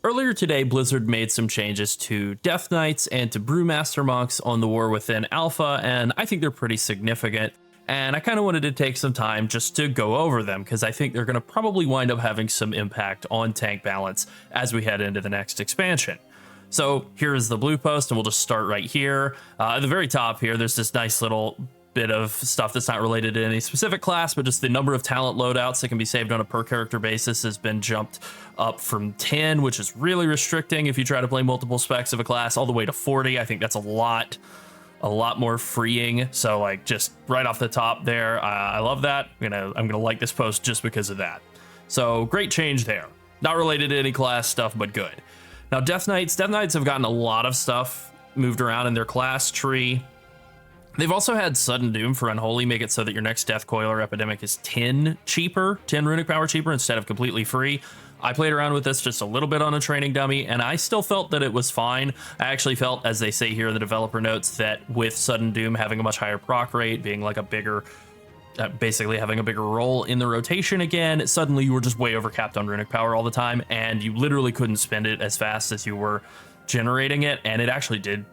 Earlier today, Blizzard made some changes to Death Knights and to Brewmaster Monks on the War Within Alpha, and I think they're pretty significant. And I kind of wanted to take some time just to go over them, because I think they're going to probably wind up having some impact on tank balance as we head into the next expansion. So here is the blue post, and we'll just start right here. At the very top here, there's this nice little bit of stuff that's not related to any specific class, but just the number of talent loadouts that can be saved on a per character basis has been jumped up from 10, which is really restricting if you try to play multiple specs of a class, all the way to 40. I think that's a lot more freeing. So like just right off the top there, I love that. I'm gonna like this post just because of that. So great change there. Not related to any class stuff, but good. Now Death Knights have gotten a lot of stuff moved around in their class tree. They've also had Sudden Doom for Unholy make it so that your next Death Coil or Epidemic is 10 runic power cheaper instead of completely free. I played around with this just a little bit on a training dummy, and I still felt that it was fine. I actually felt, as they say here in the developer notes, that with Sudden Doom having a much higher proc rate, being like a bigger, basically having a bigger role in the rotation again, suddenly you were just way overcapped on runic power all the time, and you literally couldn't spend it as fast as you were generating it, and it actually did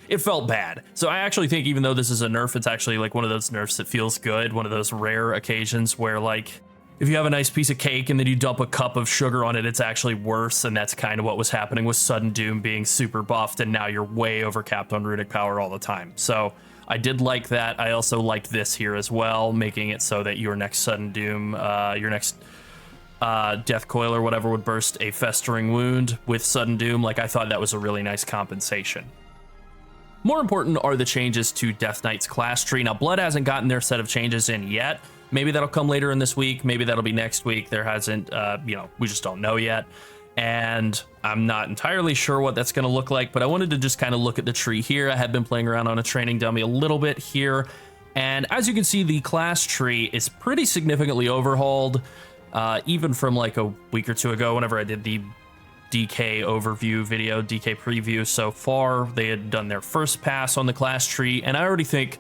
it felt bad. So I actually think, even though this is a nerf, it's actually like one of those nerfs that feels good, one of those rare occasions where, like, if you have a nice piece of cake and then you dump a cup of sugar on it, it's actually worse, and that's kind of what was happening with Sudden Doom being super buffed, and now you're way overcapped on runic power all the time. So I did like that. I also liked this here as well, making it so that your next Sudden Doom, your next Death Coil or whatever would burst a Festering Wound with Sudden Doom. Like, I thought that was a really nice compensation. More important are the changes to Death Knight's class tree. Now, Blood hasn't gotten their set of changes in yet. Maybe that'll come later in this week. Maybe that'll be next week. There hasn't, we just don't know yet. And I'm not entirely sure what that's going to look like, but I wanted to just kind of look at the tree here. I have been playing around on a training dummy a little bit here. And as you can see, the class tree is pretty significantly overhauled, even from like a week or two ago, whenever I did the DK overview video, DK preview. So far, they had done their first pass on the class tree, and I already think,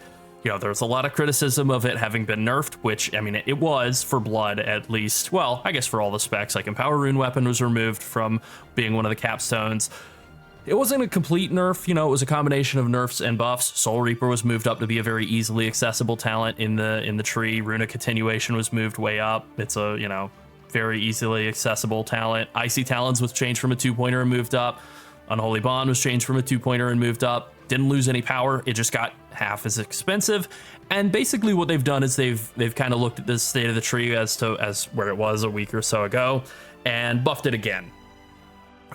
there's a lot of criticism of it having been nerfed, which, I mean, it was for Blood at least. Well, I guess for all the specs, like Empower Rune Weapon was removed from being one of the capstones. It wasn't a complete nerf, it was a combination of nerfs and buffs. Soul Reaper was moved up to be a very easily accessible talent in the tree. Runic Continuation was moved way up. It's a, very easily accessible talent. Icy Talons was changed from a 2-pointer and moved up. Unholy Bond was changed from a 2-pointer and moved up. Didn't lose any power, it just got half as expensive. And basically what they've done is they've kind of looked at this state of the tree as where it was a week or so ago and buffed it again.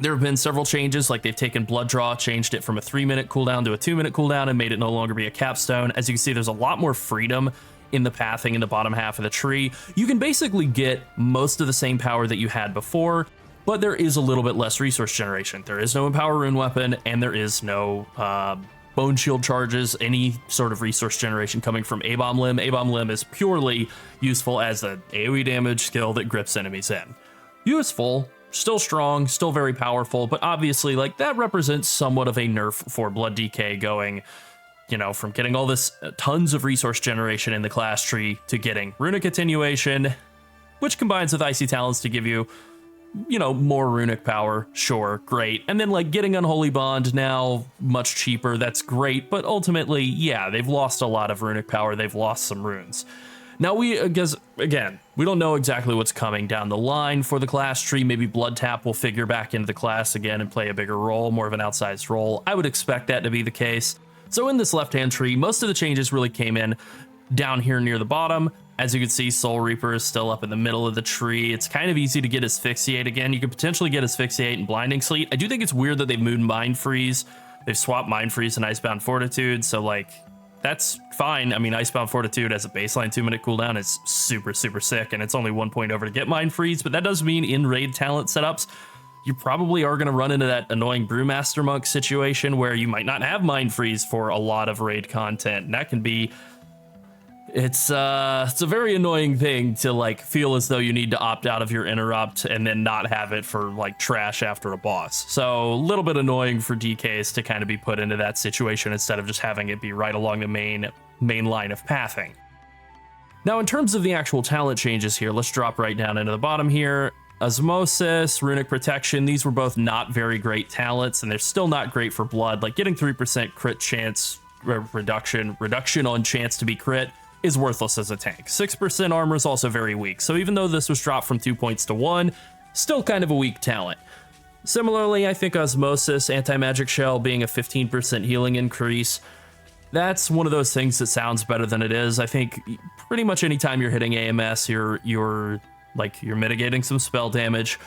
There have been several changes, like they've taken Blood Draw, changed it from a 3-minute cooldown to a 2-minute cooldown, and made it no longer be a capstone. As you can see, there's a lot more freedom in the pathing in the bottom half of the tree. You can basically get most of the same power that you had before, but there is a little bit less resource generation. There is no Empower Rune Weapon, and there is no Bone Shield charges, any sort of resource generation coming from A-Bomb Limb. A-Bomb Limb is purely useful as an AoE damage skill that grips enemies in. Useful, still strong, still very powerful, but obviously, like, that represents somewhat of a nerf for Blood DK going, from getting all this tons of resource generation in the class tree to getting Runic Attenuation, which combines with Icy Talons to give you, more runic power. Sure, great. And then, like, getting Unholy Bond now, much cheaper, that's great, but ultimately, yeah, they've lost a lot of runic power, they've lost some runes. Now, we don't know exactly what's coming down the line for the class tree. Maybe Blood Tap will figure back into the class again and play a bigger role, more of an outsized role. I would expect that to be the case. So in this left-hand tree, most of the changes really came in down here near the bottom. As you can see, Soul Reaper is still up in the middle of the tree. It's kind of easy to get Asphyxiate again. You could potentially get Asphyxiate and Blinding Sleet. I do think it's weird that they've moved Mind Freeze. They've swapped Mind Freeze and Icebound Fortitude, so, like, that's fine. I mean, Icebound Fortitude as a baseline 2-minute cooldown is super, super sick, and it's only 1 point over to get Mind Freeze, but that does mean in raid talent setups, you probably are going to run into that annoying Brewmaster Monk situation where you might not have Mind Freeze for a lot of raid content, and that can be... It's a very annoying thing to, like, feel as though you need to opt out of your interrupt and then not have it for, like, trash after a boss. So a little bit annoying for DKs to kind of be put into that situation instead of just having it be right along the main line of pathing. Now, in terms of the actual talent changes here, let's drop right down into the bottom here. Osmosis, Runic Protection, these were both not very great talents, and they're still not great for blood. Like getting 3% crit chance reduction on chance to be crit is worthless as a tank. 6% armor is also very weak, so even though this was dropped from 2 points to 1, still kind of a weak talent. Similarly, I think Osmosis, Anti-Magic Shell being a 15% healing increase, that's one of those things that sounds better than it is. I think pretty much anytime you're hitting AMS, you're mitigating some spell damage.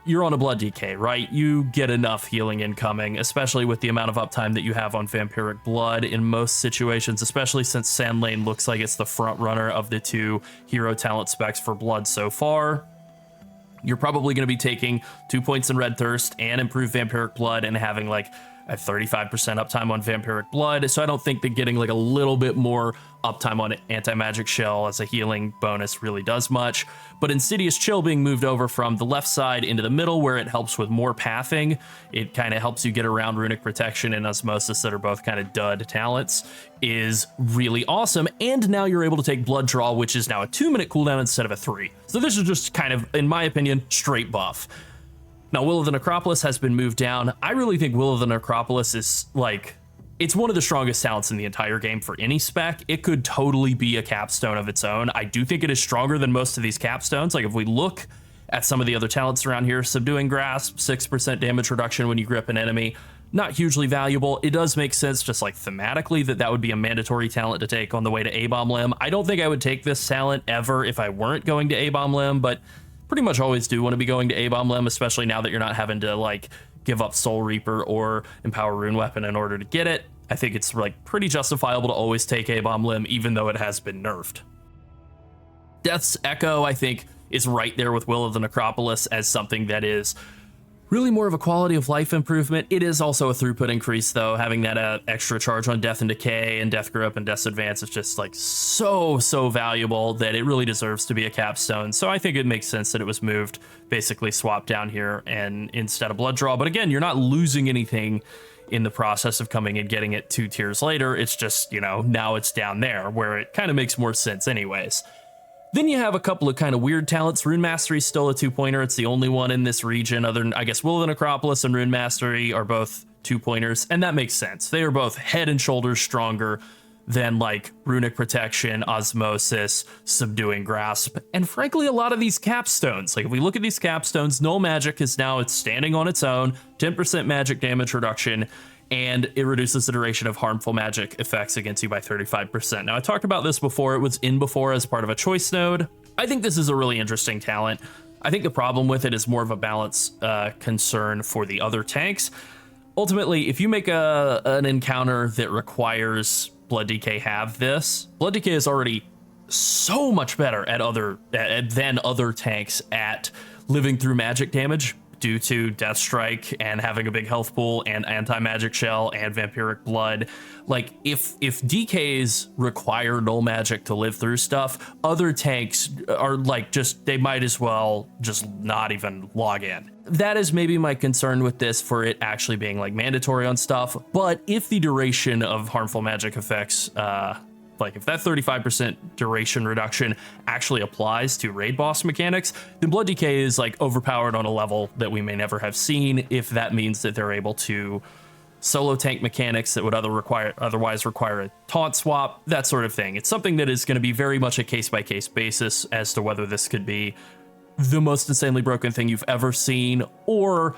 You're on a blood DK, right? You get enough healing incoming, especially with the amount of uptime that you have on Vampiric Blood in most situations, especially since Sand Lane looks like it's the front runner of the 2 hero talent specs for blood so far. You're probably going to be taking 2 points in Red Thirst and improved Vampiric Blood and having like a 35% uptime on Vampiric Blood, so I don't think that getting like a little bit more uptime on Anti-Magic Shell as a healing bonus really does much. But Insidious Chill being moved over from the left side into the middle where it helps with more pathing, it kind of helps you get around Runic Protection and Osmosis that are both kind of dud talents, is really awesome. And now you're able to take Blood Draw, which is now a 2-minute cooldown instead of a 3. So this is just kind of, in my opinion, straight buff. Now, Will of the Necropolis has been moved down. I really think Will of the Necropolis is like, it's one of the strongest talents in the entire game for any spec. It could totally be a capstone of its own. I do think it is stronger than most of these capstones. Like if we look at some of the other talents around here, Subduing Grasp, 6% damage reduction when you grip an enemy, not hugely valuable. It does make sense just like thematically that would be a mandatory talent to take on the way to A-Bomb Limb. I don't think I would take this talent ever if I weren't going to A-Bomb Limb, but pretty much always do want to be going to A-Bomb Limb, especially now that you're not having to like give up Soul Reaper or Empower Rune Weapon in order to get it. I think it's like pretty justifiable to always take A-Bomb Limb, even though it has been nerfed. Death's Echo, I think, is right there with Will of the Necropolis as something that is really more of a quality of life improvement. It is also a throughput increase, though. Having that extra charge on Death and Decay and Death Grip and Death's Advance is just like so valuable that it really deserves to be a capstone. So I think it makes sense that it was moved, basically swapped down here and instead of Blood Draw. But again, you're not losing anything in the process of coming and getting it 2 tiers later. It's just, you know, now it's down there where it kind of makes more sense anyways. Then you have a couple of kind of weird talents. Rune Mastery is still a 2-pointer. It's the only one in this region other than, I guess, Will of the Necropolis and Rune Mastery are both 2-pointers, and that makes sense. They are both head and shoulders stronger than like Runic Protection, Osmosis, Subduing Grasp, and frankly, a lot of these capstones. Like if we look at these capstones, Null Magic is now, it's standing on its own, 10% magic damage reduction, and it reduces the duration of harmful magic effects against you by 35%. Now, I talked about this before. It was in before as part of a choice node. I think this is a really interesting talent. I think the problem with it is more of a balance concern for the other tanks. Ultimately, if you make an encounter that requires Blood DK have this, Blood DK is already so much better than other tanks at living through magic damage due to Death Strike and having a big health pool and Anti-Magic Shell and Vampiric Blood. Like if DKs require null magic to live through stuff, other tanks are like they might as well just not even log in. That is maybe my concern with this for it actually being like mandatory on stuff. But if the duration of harmful magic effects, like if that 35% duration reduction actually applies to raid boss mechanics, then Blood DK is like overpowered on a level that we may never have seen, if that means that they're able to solo tank mechanics that would otherwise require a taunt swap, that sort of thing. It's something that is going to be very much a case-by-case basis as to whether this could be the most insanely broken thing you've ever seen, or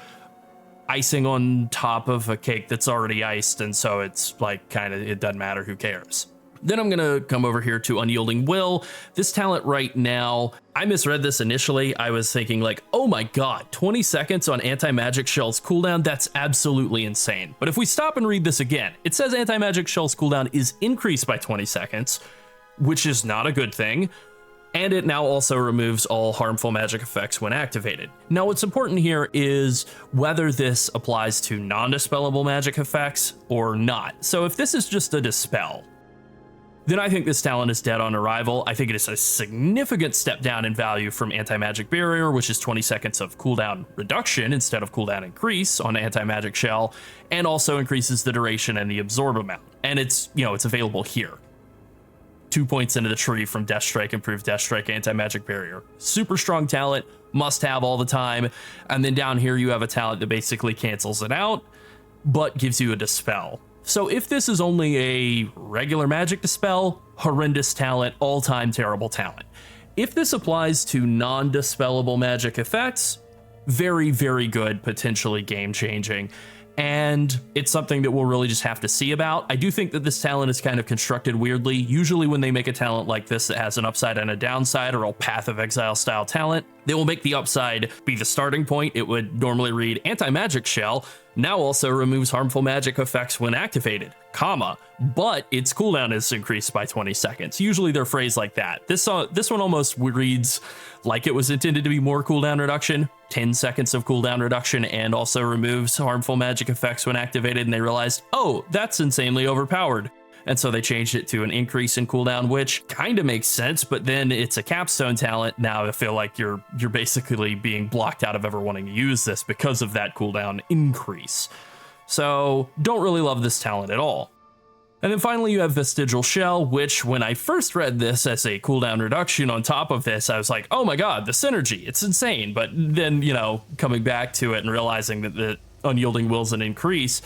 icing on top of a cake that's already iced, and so it's like kind of, it doesn't matter, who cares. Then I'm going to come over here to Unyielding Will. This talent right now, I misread this initially. I was thinking like, oh my god, 20 seconds on Anti-Magic Shell's cooldown? That's absolutely insane. But if we stop and read this again, it says Anti-Magic Shell's cooldown is increased by 20 seconds, which is not a good thing. And it now also removes all harmful magic effects when activated. Now, what's important here is whether this applies to non-dispellable magic effects or not. So if this is just a dispel, then I think this talent is dead on arrival. I think it is a significant step down in value from Anti-Magic Barrier, which is 20 seconds of cooldown reduction instead of cooldown increase on Anti-Magic Shell, and also increases the duration and the absorb amount. And it's, you know, it's available here. 2 points into the tree from Death Strike, improved Death Strike, anti-magic barrier. Super strong talent, must have all the time. And then down here you have a talent that basically cancels it out, but gives you a dispel. So if this is only a regular magic dispel, horrendous talent, all-time terrible talent. If this applies to non-dispellable magic effects, very, very good, potentially game-changing. And it's something that we'll really just have to see about. I do think that this talent is kind of constructed weirdly. Usually when they make a talent like this that has an upside and a downside, or a Path of Exile style talent, they will make the upside be the starting point. It would normally read Anti-Magic Shell, now also removes harmful magic effects when activated, comma, but its cooldown is increased by 20 seconds. Usually they're phrased like that. This one almost reads like it was intended to be more cooldown reduction, 10 seconds of cooldown reduction, and also removes harmful magic effects when activated, and they realized, oh, that's insanely overpowered. And so they changed it to an increase in cooldown, which kind of makes sense, but then it's a capstone talent. Now I feel like you're basically being blocked out of ever wanting to use this because of that cooldown increase. So don't really love this talent at all. And then finally you have Vestigial Shell, which when I first read this as a cooldown reduction on top of this, I was like, oh my god, the synergy, it's insane. But then, coming back to it and realizing that the Unyielding Will's an increase,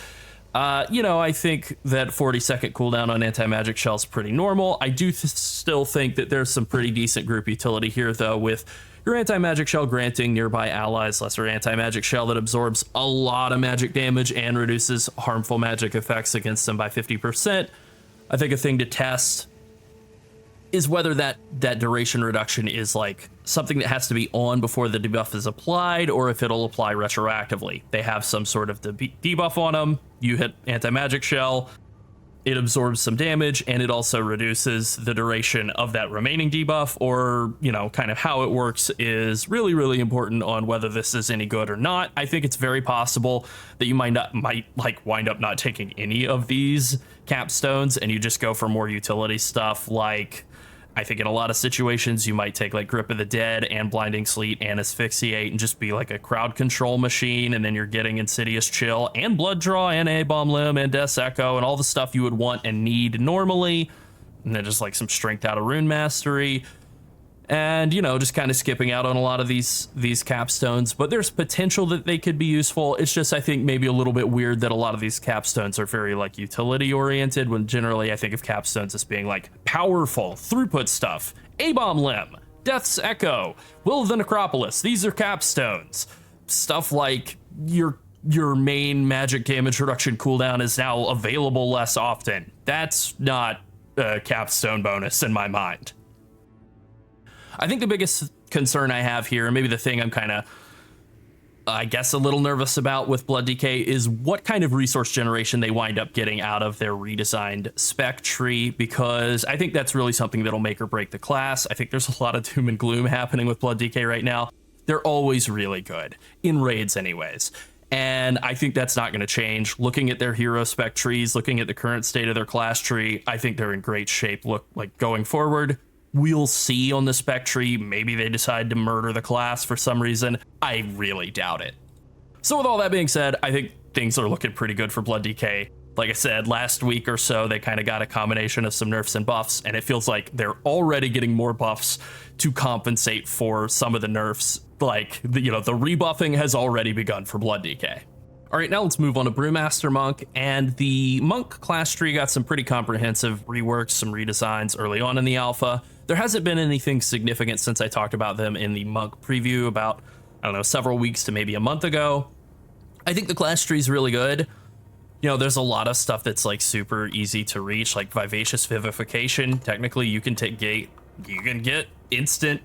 I think that 40-second cooldown on anti-magic shell is pretty normal. I do still think that there's some pretty decent group utility here, though, with your anti-magic shell granting nearby allies lesser anti-magic shell that absorbs a lot of magic damage and reduces harmful magic effects against them by 50%. I think a thing to test is whether that duration reduction is like something that has to be on before the debuff is applied, or if it'll apply retroactively. They have some sort of debuff on them. You hit anti-magic shell, it absorbs some damage, and it also reduces the duration of that remaining debuff, or, kind of how it works is really, really important on whether this is any good or not. I think it's very possible that you might wind up not taking any of these capstones, and you just go for more utility stuff. Like, I think in a lot of situations you might take like Grip of the Dead and Blinding Sleet and Asphyxiate and just be like a crowd control machine, and then you're getting Insidious Chill and Blood Draw and A-Bomb Limb and Death's Echo and all the stuff you would want and need normally, and then just like some strength out of Rune Mastery, and just kind of skipping out on a lot of these capstones. But there's potential that they could be useful. It's just, I think, maybe a little bit weird that a lot of these capstones are very like utility oriented, when generally I think of capstones as being like powerful throughput stuff. A-Bomb Limb, Death's Echo, Will of the Necropolis, these are capstones. Stuff like your main magic damage reduction cooldown is now available less often. That's not a capstone bonus in my mind. I think the biggest concern I have here, and maybe the thing I'm kind of, I guess, a little nervous about with Blood DK, is what kind of resource generation they wind up getting out of their redesigned spec tree, because I think that's really something that'll make or break the class. I think there's a lot of doom and gloom happening with Blood DK right now. They're always really good, in raids anyways. And I think that's not going to change. Looking at their hero spec trees, looking at the current state of their class tree, I think they're in great shape going forward. We'll see on the spec tree. Maybe they decide to murder the class for some reason. I really doubt it. So with all that being said, I think things are looking pretty good for Blood DK. Like I said, last week or so, they kind of got a combination of some nerfs and buffs, and it feels like they're already getting more buffs to compensate for some of the nerfs. Like, the rebuffing has already begun for Blood DK. All right, now let's move on to Brewmaster Monk, and the Monk class tree got some pretty comprehensive reworks, some redesigns early on in the alpha. There hasn't been anything significant since I talked about them in the Monk preview about, several weeks to maybe a month ago. I think the class tree is really good. There's a lot of stuff that's like super easy to reach, like Vivacious Vivification. Technically, you can get instant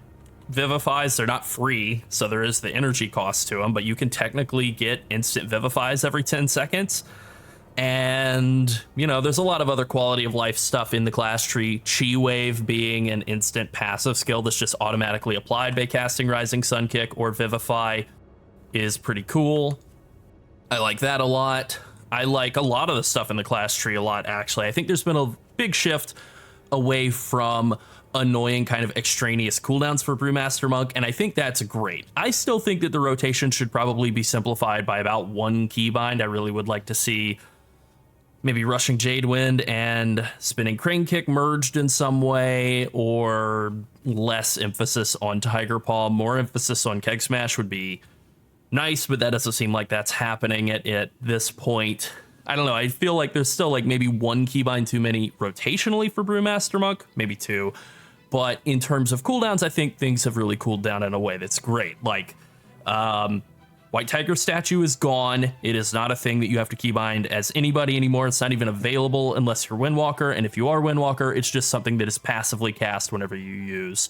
Vivifies. They're not free, so there is the energy cost to them, but you can technically get instant Vivifies every 10 seconds. And, there's a lot of other quality of life stuff in the class tree. Chi Wave being an instant passive skill that's just automatically applied by casting Rising Sun Kick or Vivify is pretty cool. I like that a lot. I like a lot of the stuff in the class tree a lot, actually. I think there's been a big shift away from annoying kind of extraneous cooldowns for Brewmaster Monk, and I think that's great. I still think that the rotation should probably be simplified by about one keybind. I really would like to see maybe Rushing Jade Wind and Spinning Crane Kick merged in some way, or less emphasis on Tiger Paw, more emphasis on Keg Smash would be nice, but that doesn't seem like that's happening at this point. I don't know. I feel like there's still like maybe one keybind too many rotationally for Brewmaster Monk, maybe two. But in terms of cooldowns, I think things have really cooled down in a way that's great. Like, White Tiger statue is gone. It is not a thing that you have to keybind as anybody anymore. It's not even available unless you're Windwalker. And if you are Windwalker, it's just something that is passively cast whenever you use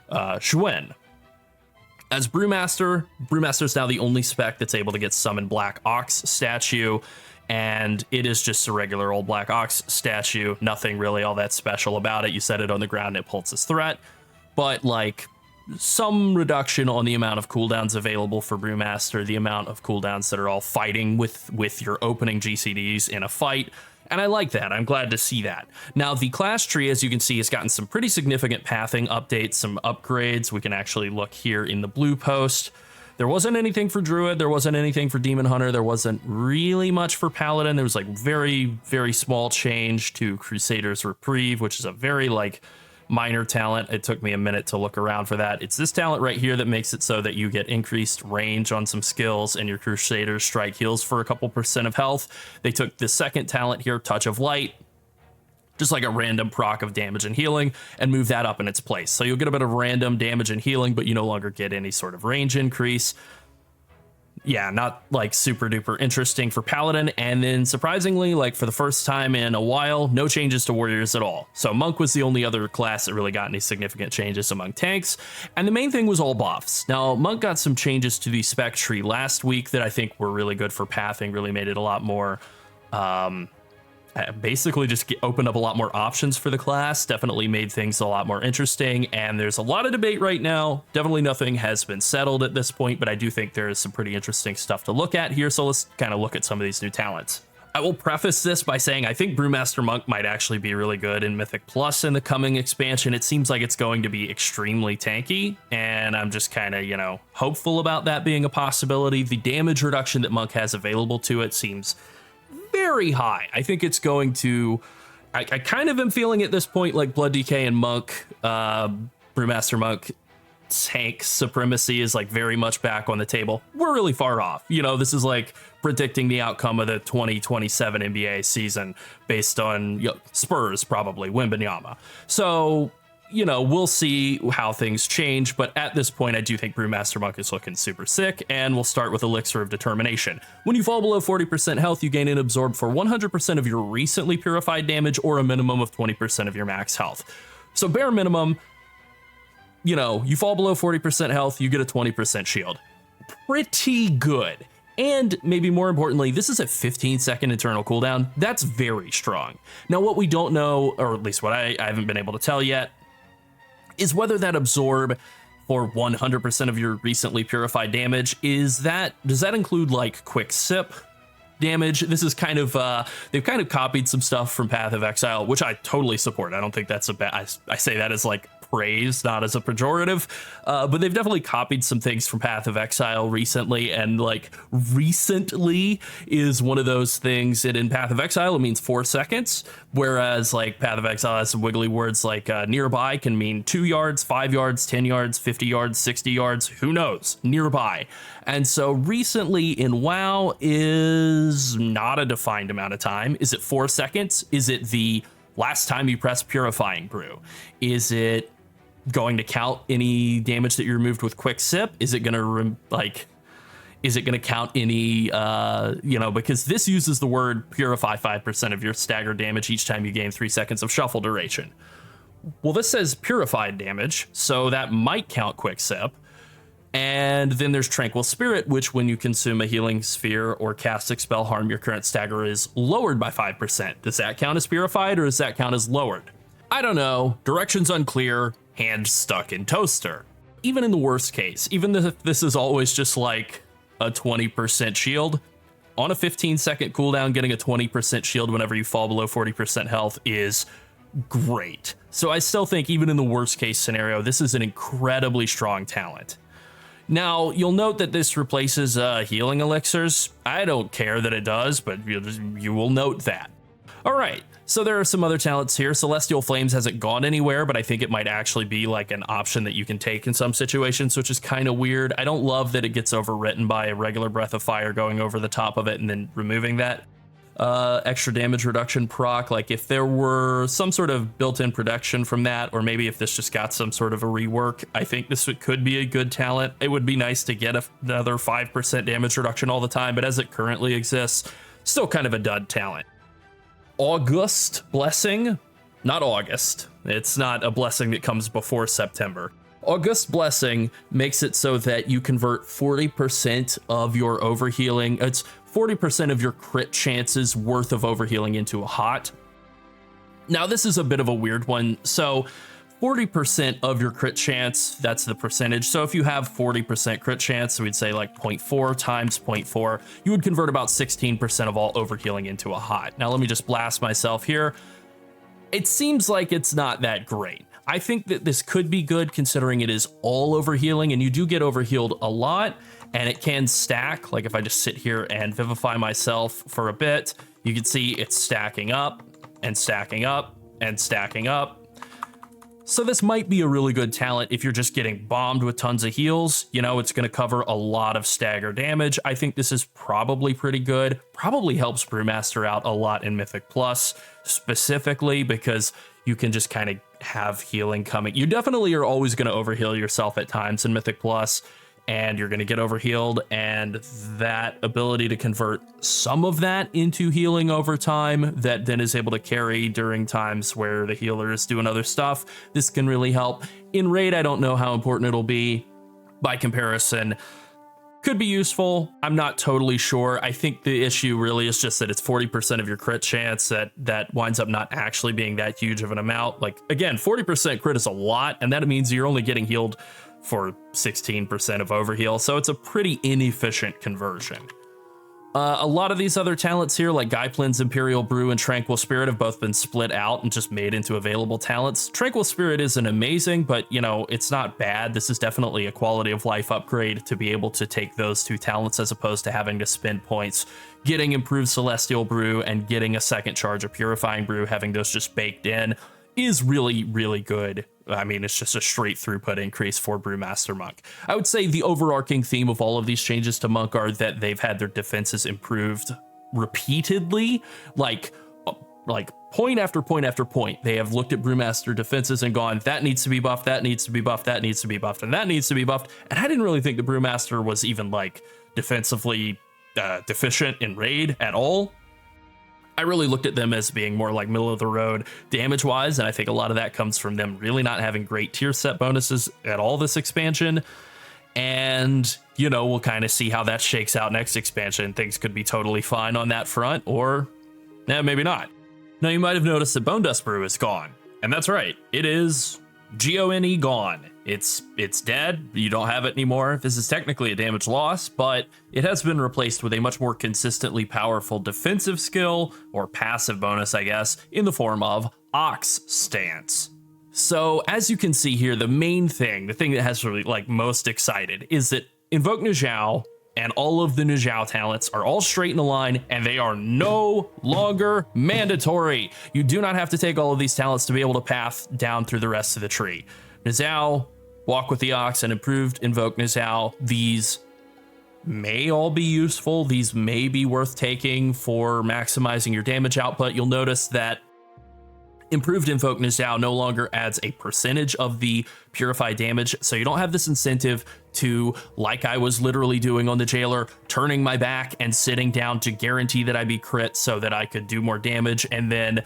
Xuen. As Brewmaster, Brewmaster is now the only spec that's able to get Summon Black Ox statue. And it is just a regular old Black Ox statue. Nothing really all that special about it. You set it on the ground, it pulses threat. But like, some reduction on the amount of cooldowns available for Brewmaster, the amount of cooldowns that are all fighting with your opening GCDs in a fight. And I like that. I'm glad to see that. Now, the class tree, as you can see, has gotten some pretty significant pathing updates, some upgrades. We can actually look here in the blue post. There wasn't anything for Druid. There wasn't anything for Demon Hunter. There wasn't really much for Paladin. There was like very, very small change to Crusader's Reprieve, which is a very like minor talent. It took me a minute to look around for that. It's this talent right here that makes it so that you get increased range on some skills and your Crusader's Strike heals for a couple % of health. They took the second talent here, Touch of Light, just like a random proc of damage and healing, and move that up in its place. So you'll get a bit of random damage and healing, but you no longer get any sort of range increase. Yeah, not like super duper interesting for Paladin. And then surprisingly, like for the first time in a while, no changes to Warriors at all. So Monk was the only other class that really got any significant changes among tanks. And the main thing was all buffs. Now, Monk got some changes to the spec tree last week that I think were really good for pathing, really made it a lot more, basically just opened up a lot more options for the class, definitely made things a lot more interesting, and there's a lot of debate right now. Definitely nothing has been settled at this point, but I do think there is some pretty interesting stuff to look at here, so let's kind of look at some of these new talents. I will preface this by saying I think Brewmaster Monk might actually be really good in Mythic Plus in the coming expansion. It seems like it's going to be extremely tanky, and I'm just kind of, you know, hopeful about that being a possibility. The damage reduction that Monk has available to it seems very high. I think it's going to, I kind of am feeling at this point like Blood DK and Monk, Brewmaster Monk tank supremacy is like very much back on the table. We're really far off. You know, this is like predicting the outcome of the 2027 NBA season based on, you know, Spurs, probably, Wembanyama. So, you know, we'll see how things change, but at this point, I do think Brewmaster Monk is looking super sick, and we'll start with Elixir of Determination. When you fall below 40% health, you gain an absorb for 100% of your recently purified damage or a minimum of 20% of your max health. So bare minimum, you know, you fall below 40% health, you get a 20% shield. Pretty good. And maybe more importantly, this is a 15-second internal cooldown. That's very strong. Now, what we don't know, or at least what I haven't been able to tell yet, is whether that absorb for 100% of your recently purified damage, does that include like quick sip damage? This is kind of, they've kind of copied some stuff from Path of Exile, which I totally support. I don't think that's a bad, I say that as like praise, not as a pejorative, but they've definitely copied some things from Path of Exile recently, and like recently is one of those things that in Path of Exile it means 4 seconds, whereas like Path of Exile has some wiggly words like nearby can mean 2 yards, 5 yards, 10 yards, 50 yards, 60 yards, who knows, nearby. And so recently in WoW is not a defined amount of time. Is it 4 seconds? Is it the last time you press Purifying Brew? Is it going to count any damage that you removed with quick sip? Is it going to is it going to count any, you know, because this uses the word purify 5% of your staggered damage each time you gain 3 seconds of shuffle duration. Well, this says purified damage, so that might count quick sip. And then there's Tranquil Spirit, which when you consume a healing sphere or cast expel harm, your current stagger is lowered by 5%. Does that count as purified, or does that count as lowered? I don't know. Direction's unclear. Hand stuck in toaster. Even in the worst case, even if this is always just like a 20% shield, on a 15-second cooldown, getting a 20% shield whenever you fall below 40% health is great. So I still think even in the worst case scenario, this is an incredibly strong talent. Now, you'll note that this replaces healing elixirs. I don't care that it does, but you will note that. All right, so there are some other talents here. Celestial Flames hasn't gone anywhere, but I think it might actually be like an option that you can take in some situations, which is kind of weird. I don't love that it gets overwritten by a regular Breath of Fire going over the top of it and then removing that extra damage reduction proc. Like if there were some sort of built-in protection from that, or maybe if this just got some sort of a rework, I think this could be a good talent. It would be nice to get another 5% damage reduction all the time, but as it currently exists, still kind of a dud talent. August Blessing, not August. It's not a blessing that comes before September. August Blessing makes it so that you convert 40% of your overhealing. It's 40% of your crit chances worth of overhealing into a hot. Now, this is a bit of a weird one. So 40% of your crit chance, that's the percentage. So if you have 40% crit chance, so we'd say like 0.4 times 0.4, you would convert about 16% of all overhealing into a hot. Now let me just blast myself here. It seems like it's not that great. I think that this could be good considering it is all overhealing, and you do get overhealed a lot, and it can stack. Like if I just sit here and vivify myself for a bit, you can see it's stacking up and stacking up and stacking up. So this might be a really good talent if you're just getting bombed with tons of heals. You know, it's going to cover a lot of stagger damage. I think this is probably pretty good. Probably helps Brewmaster out a lot in Mythic Plus, specifically because you can just kind of have healing coming. You definitely are always going to overheal yourself at times in Mythic Plus, and you're going to get overhealed, and that ability to convert some of that into healing over time that then is able to carry during times where the healer is doing other stuff. This can really help. In raid, I don't know how important it'll be. By comparison, could be useful. I'm not totally sure. I think the issue really is just that it's 40% of your crit chance that winds up not actually being that huge of an amount. Like, again, 40% crit is a lot, and that means you're only getting healed for 16% of overheal, so it's a pretty inefficient conversion. A lot of these other talents here, like Gaiplin's Imperial Brew and Tranquil Spirit, have both been split out and just made into available talents. Tranquil Spirit isn't amazing, but you know, it's not bad. This is definitely a quality of life upgrade to be able to take those two talents as opposed to having to spend points getting improved Celestial Brew and getting a second charge of Purifying Brew. Having those just baked in is really, really good. I mean, it's just a straight throughput increase for Brewmaster Monk. I would say the overarching theme of all of these changes to Monk are that they've had their defenses improved repeatedly, like point after point after point. They have looked at Brewmaster defenses and gone, that needs to be buffed, that needs to be buffed, that needs to be buffed, and that needs to be buffed. And I didn't really think the Brewmaster was even like defensively deficient in raid at all. I really looked at them as being more like middle of the road damage wise, and I think a lot of that comes from them really not having great tier set bonuses at all this expansion. And, you know, we'll kind of see how that shakes out next expansion. Things could be totally fine on that front, or maybe not. Now, you might have noticed that Bone Dust Brew is gone, and that's right, it is GONE gone. It's dead. You don't have it anymore. This is technically a damage loss, but it has been replaced with a much more consistently powerful defensive skill, or passive bonus, I guess, in the form of Ox Stance. So as you can see here, the main thing, the thing that has really like most excited, is that Invoke Nijao and all of the Nijao talents are all straight in a line, and they are no longer mandatory. You do not have to take all of these talents to be able to path down through the rest of the tree. Nijao, Walk with the Ox, and Improved Invoke Nijao, these may all be useful. These may be worth taking for maximizing your damage output. You'll notice that Improved Invoke Nijao no longer adds a percentage of the purified damage, so you don't have this incentive to, like I was literally doing on the Jailer, turning my back and sitting down to guarantee that I be crit so that I could do more damage, and then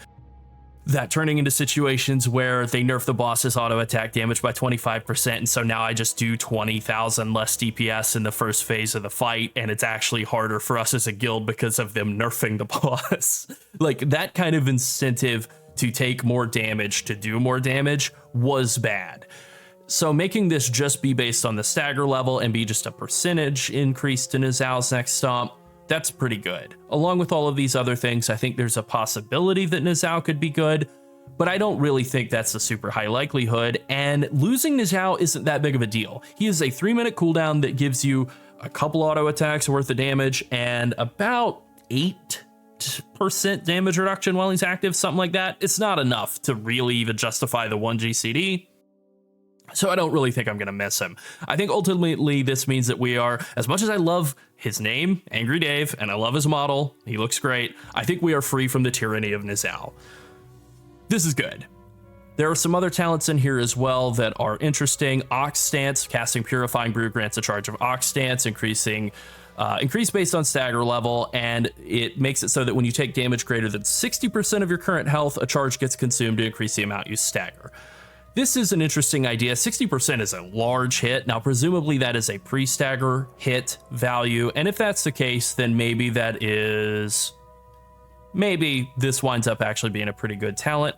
that turning into situations where they nerf the boss's auto attack damage by 25%, and so now I just do 20,000 less DPS in the first phase of the fight, and it's actually harder for us as a guild because of them nerfing the boss. Like, that kind of incentive to take more damage, to do more damage, was bad. So making this just be based on the stagger level and be just a percentage increase to Nizao's next stomp, that's pretty good. Along with all of these other things, I think there's a possibility that Nizao could be good, but I don't really think that's a super high likelihood, and losing Nizao isn't that big of a deal. He is a 3-minute cooldown that gives you a couple auto attacks worth of damage and about 8 8% damage reduction while he's active, something like that. It's not enough to really even justify the 1 GCD. So I don't really think I'm going to miss him. I think ultimately this means that we are, as much as I love his name, Angry Dave, and I love his model, he looks great, I think we are free from the tyranny of Nizal. This is good. There are some other talents in here as well that are interesting. Ox Stance, casting Purifying Brew grants a charge of Ox Stance, increase based on stagger level, and it makes it so that when you take damage greater than 60% of your current health, a charge gets consumed to increase the amount you stagger. This is an interesting idea. 60% is a large hit. Now, presumably that is a pre-stagger hit value, and if that's the case, then maybe this winds up actually being a pretty good talent.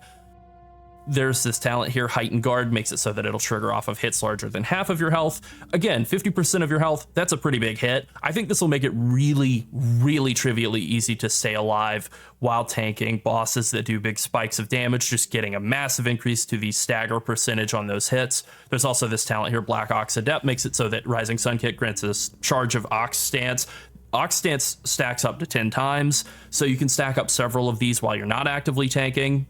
There's this talent here, Heightened Guard, makes it so that it'll trigger off of hits larger than half of your health. Again, 50% of your health, that's a pretty big hit. I think this will make it really, really trivially easy to stay alive while tanking bosses that do big spikes of damage, just getting a massive increase to the stagger percentage on those hits. There's also this talent here, Black Ox Adept, makes it so that Rising Sun Kick grants a charge of Ox Stance. Ox Stance stacks up to 10 times, so you can stack up several of these while you're not actively tanking,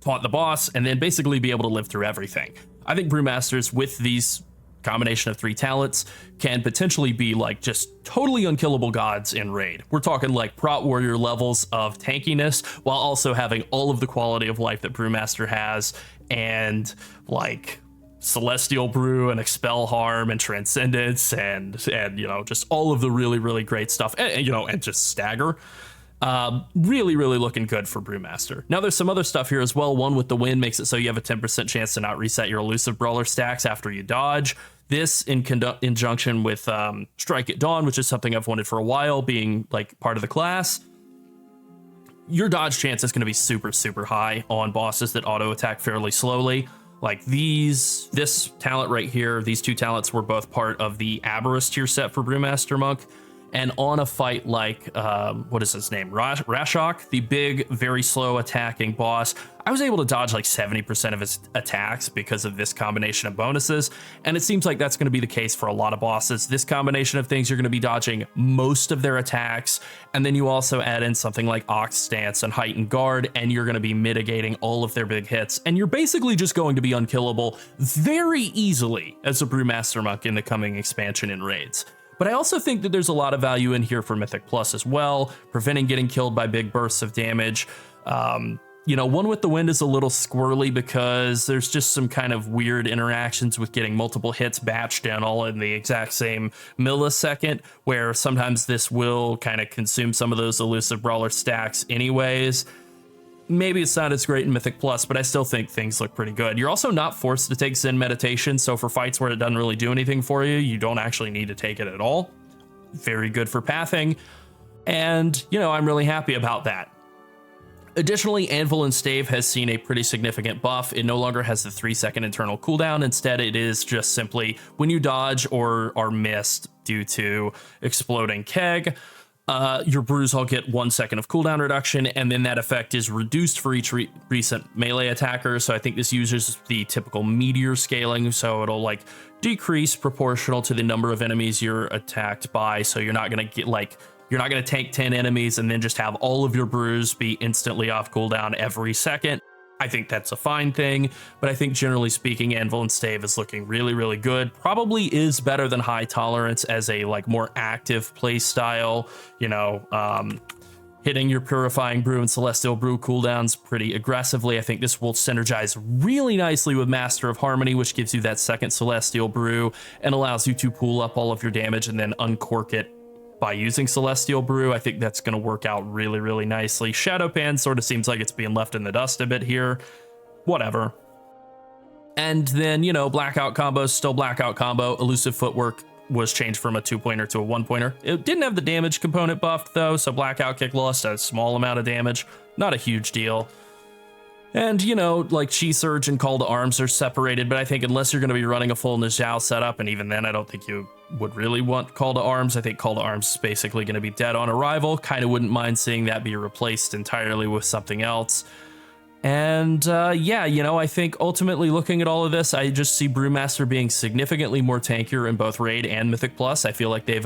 taunt the boss, and then basically be able to live through everything. I think Brewmasters with these combination of 3 talents can potentially be like just totally unkillable gods in raid. We're talking like Prot Warrior levels of tankiness while also having all of the quality of life that Brewmaster has, and like Celestial Brew and Expel Harm and Transcendence and you know, just all of the really, really great stuff, and you know, and just Stagger. Really, really looking good for Brewmaster. Now there's some other stuff here as well. One with the Wind makes it so you have a 10% chance to not reset your Elusive Brawler stacks after you dodge. This in conjunction with Strike at Dawn, which is something I've wanted for a while, being like part of the class. Your dodge chance is going to be super, super high on bosses that auto attack fairly slowly. Like this talent right here, these 2 talents were both part of the Aberrus tier set for Brewmaster Monk. And on a fight like, what is his name? Rashok, the big, very slow attacking boss, I was able to dodge like 70% of his attacks because of this combination of bonuses. And it seems like that's going to be the case for a lot of bosses. This combination of things, you're going to be dodging most of their attacks. And then you also add in something like Ox Stance and Heightened Guard, and you're going to be mitigating all of their big hits. And you're basically just going to be unkillable very easily as a Brewmaster Monk in the coming expansion in raids. But I also think that there's a lot of value in here for Mythic Plus as well, preventing getting killed by big bursts of damage. You know, One with the Wind is a little squirrely because there's just some kind of weird interactions with getting multiple hits batched in all in the exact same millisecond, where sometimes this will kind of consume some of those Elusive Brawler stacks anyways. Maybe it's not as great in Mythic Plus, but I still think things look pretty good. You're also not forced to take Zen Meditation, so for fights where it doesn't really do anything for you, you don't actually need to take it at all. Very good for pathing, and, you know, I'm really happy about that. Additionally, Anvil and Stave has seen a pretty significant buff. It no longer has the 3-second internal cooldown. Instead, it is just simply when you dodge or are missed due to exploding keg, your brews all get 1 second of cooldown reduction, and then that effect is reduced for each recent melee attacker. So I think this uses the typical meteor scaling, so it'll like decrease proportional to the number of enemies you're attacked by. So you're not gonna get like, you're not gonna tank 10 enemies and then just have all of your brews be instantly off cooldown every second. I think that's a fine thing, but I think generally speaking, Anvil and Stave is looking really, really good. Probably is better than High Tolerance as a like more active play style, you know, hitting your Purifying Brew and Celestial Brew cooldowns pretty aggressively. I think this will synergize really nicely with Master of Harmony, which gives you that second Celestial Brew and allows you to pool up all of your damage and then uncork it by using Celestial Brew. I think that's going to work out really, really nicely. Shadowpan sort of seems like it's being left in the dust a bit here. Whatever. And then, you know, Blackout combo, still Blackout combo. Elusive Footwork was changed from a 2-pointer to a 1-pointer. It didn't have the damage component buffed though, so Blackout Kick lost a small amount of damage. Not a huge deal. And, you know, like Chi Surge and Call to Arms are separated, but I think unless you're going to be running a full Nizhao setup, and even then I don't think you would really want Call to Arms. I think Call to Arms is basically going to be dead on arrival. Kind of wouldn't mind seeing that be replaced entirely with something else. And yeah, you know, I think ultimately looking at all of this, I just see Brewmaster being significantly more tankier in both Raid and Mythic Plus. I feel like they've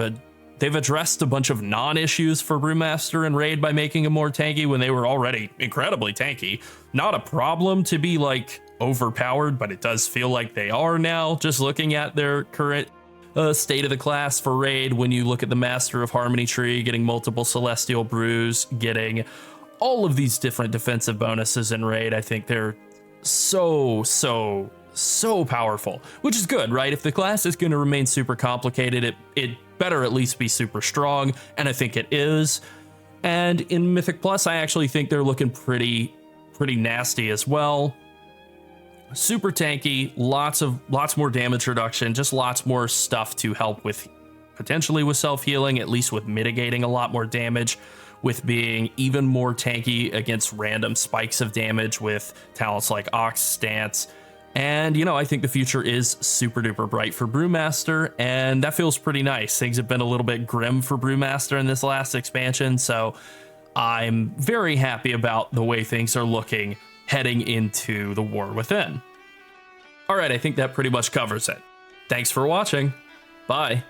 They've addressed a bunch of non-issues for Brewmaster and Raid by making them more tanky when they were already incredibly tanky. Not a problem to be like overpowered, but it does feel like they are now, just looking at their current state of the class for Raid. When you look at the Master of Harmony tree, getting multiple Celestial Brews, getting all of these different defensive bonuses in Raid, I think they're so powerful, which is good, right? If the class is going to remain super complicated, it better at least be super strong, and I think it is. And in Mythic Plus, I actually think they're looking pretty nasty as well. Super tanky, lots more damage reduction, just lots more stuff to help with, potentially with self-healing, at least with mitigating a lot more damage, with being even more tanky against random spikes of damage with talents like Ox Stance. And, you know, I think the future is super duper bright for Brewmaster, and that feels pretty nice. Things have been a little bit grim for Brewmaster in this last expansion, so I'm very happy about the way things are looking heading into the War Within. All right, I think that pretty much covers it. Thanks for watching. Bye.